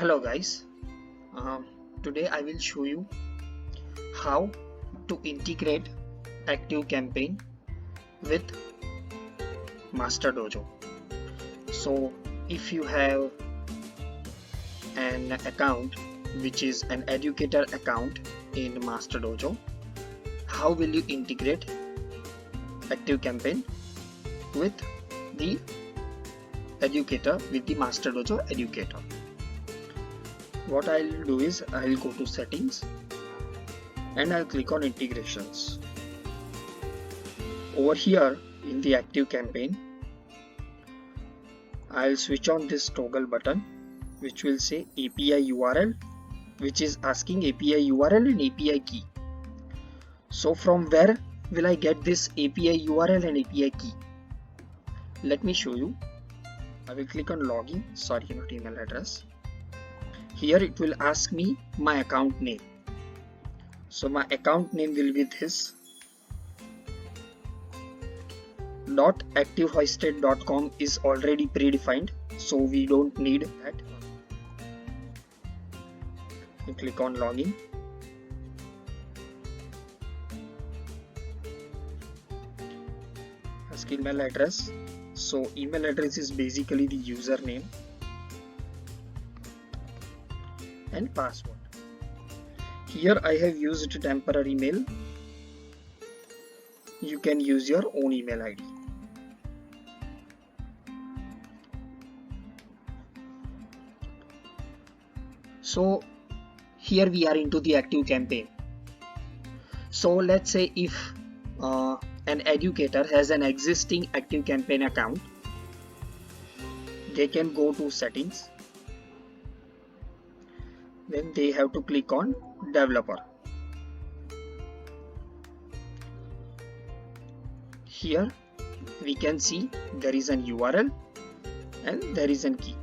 Hello guys, today I will show you how to integrate ActiveCampaign with Masterdojo. So if you have an account which is an educator account in Masterdojo, how will you integrate ActiveCampaign with the educator with the Masterdojo educator? What I'll do is I'll go to settings and I'll click on integrations. Over here in the ActiveCampaign, I'll switch on this toggle button which will say API URL, which is asking API URL and API key. So from where will I get this API URL and API key? Let me show you. I will click on login, not email address. Here it will ask me my account name. So my account name will be this. .activehosted.com is already predefined, so we don't need that. You click on login. Ask email address. So email address is basically the username and password. Here I have used temporary mail. You can use your own email ID. So here we are into the ActiveCampaign. So let's say if an educator has an existing ActiveCampaign account, they can go to settings. Then they have to click on developer. Here we can see there is an URL and there is an key.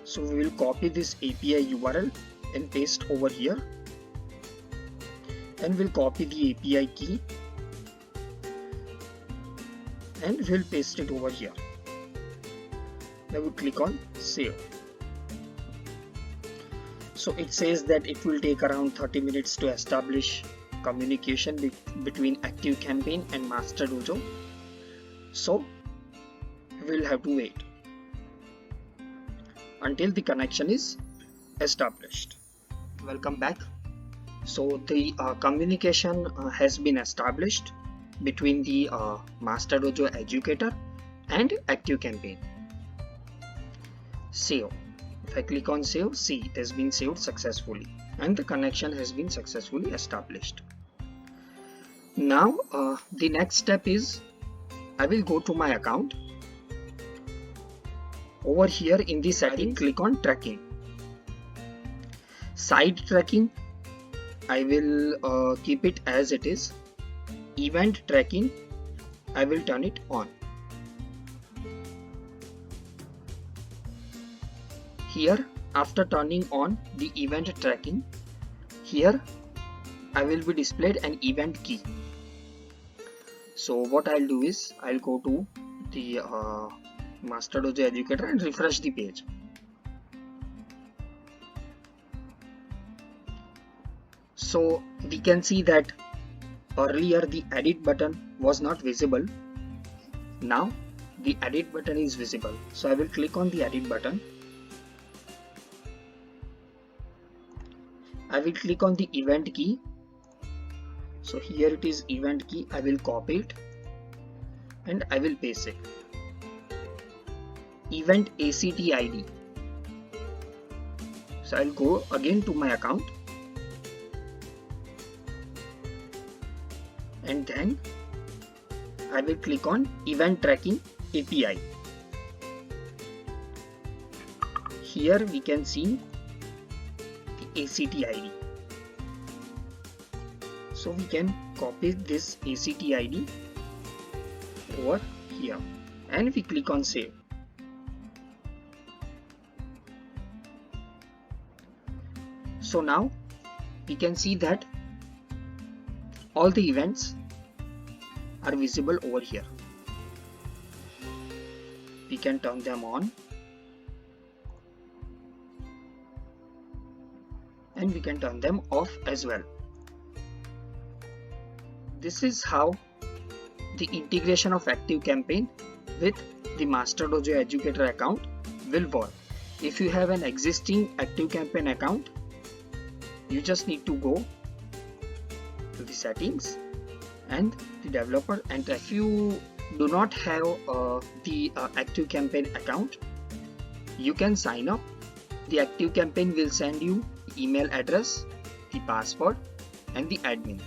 So we will copy this API URL and paste over here, and we'll copy the API key and we'll paste it over here. Now we click on save. So it says that it will take around 30 minutes to establish communication between ActiveCampaign and Masterdojo. So we'll have to wait until the connection is established. Welcome back. So the communication has been established between the Masterdojo educator and ActiveCampaign. Save. If I click on save, see it has been saved successfully and the connection has been successfully established. Now the next step is I will go to my account. Over here in the setting, click on tracking. Side tracking, I will keep it as it is. Event tracking, I will turn it on. Here, after turning on the event tracking, here I will be displayed an event key. So what I'll do is I'll go to the Masterdojo educator and refresh the page. So we can see that earlier the edit button was not visible. Now the edit button is visible. So I will click on the edit button. I will click on the event key. So here it is event key. I will copy it and I will paste it. Event ACT ID. So I'll go again to my account and then I will click on event tracking API. Here we can see the ACT ID. So we can copy this ACT ID over here and we click on save. So now we can see that all the events are visible over here. We can turn them on and we can turn them off as well. This is how the integration of ActiveCampaign with the Masterdojo Educator account will work. If you have an existing ActiveCampaign account, you just need to go to the settings and the developer, and if you do not have the ActiveCampaign account, you can sign up. The ActiveCampaign will send you email address, the password and the admin.